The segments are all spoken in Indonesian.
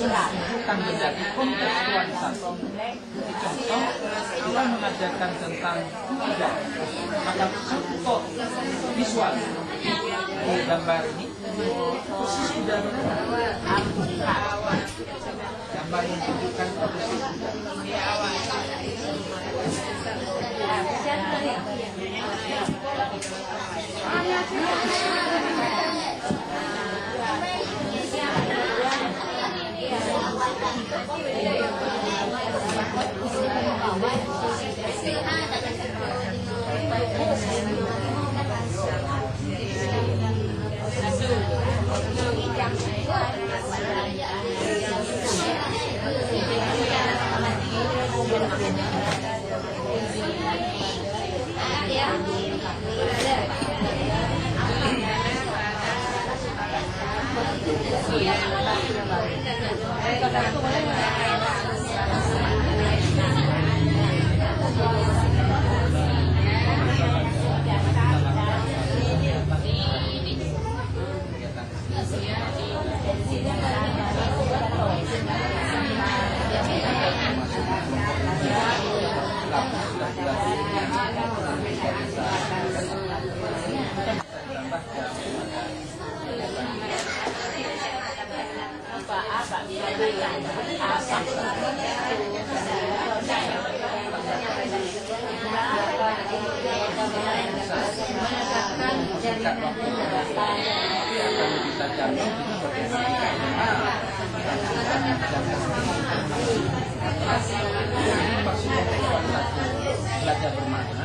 bukan menjadi kontekstualisasi. Contoh, kita mengajarkan tentang budaya, maka contoh visual di gambar ini posisi sudah gambar yang menunjukkan posisi belajar bermakna.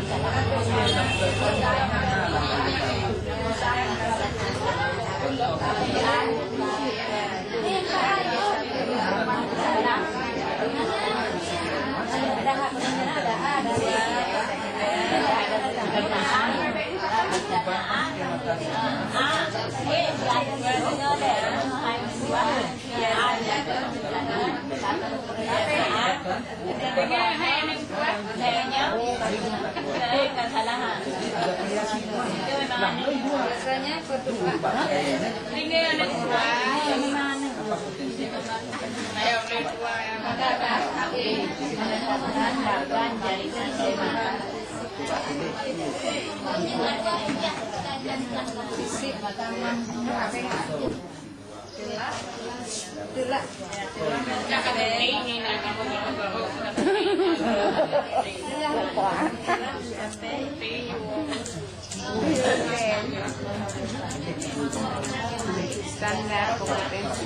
Standar kompetensi.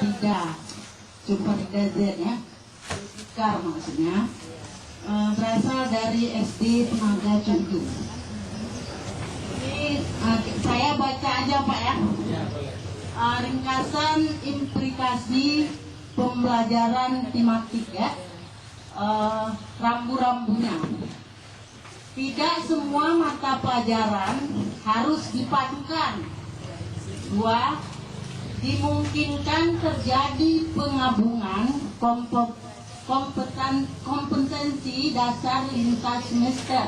Tidak cuma Z ya, Kar maksudnya berasal dari SD Tenaga Cuncu. Ini saya baca aja Pak ya. Ringkasan implikasi pembelajaran tematik ya, rambu-rambunya. Tidak semua mata pelajaran harus dipadukan. 2. Dimungkinkan terjadi penggabungan kompetensi dasar lintas semester.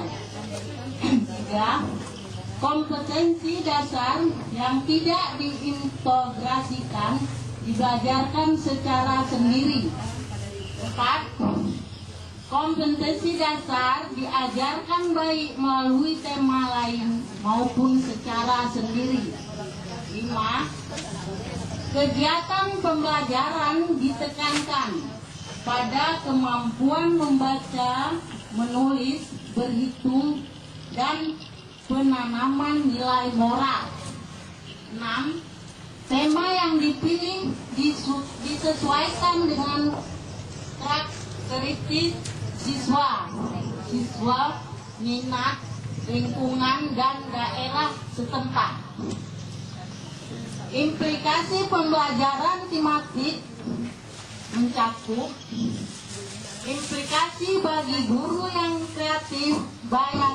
3. Kompetensi dasar yang tidak diintegrasikan dibelajarkan secara sendiri. 4. Kompetensi dasar diajarkan baik melalui tema lain maupun secara sendiri. 5. Kegiatan pembelajaran ditekankan pada kemampuan membaca, menulis, berhitung, dan penanaman nilai moral. 6. Tema yang dipilih disesuaikan dengan karakteristik siswa, minat, lingkungan, dan daerah setempat. Implikasi pembelajaran tematik mencakup implikasi bagi guru yang kreatif, baik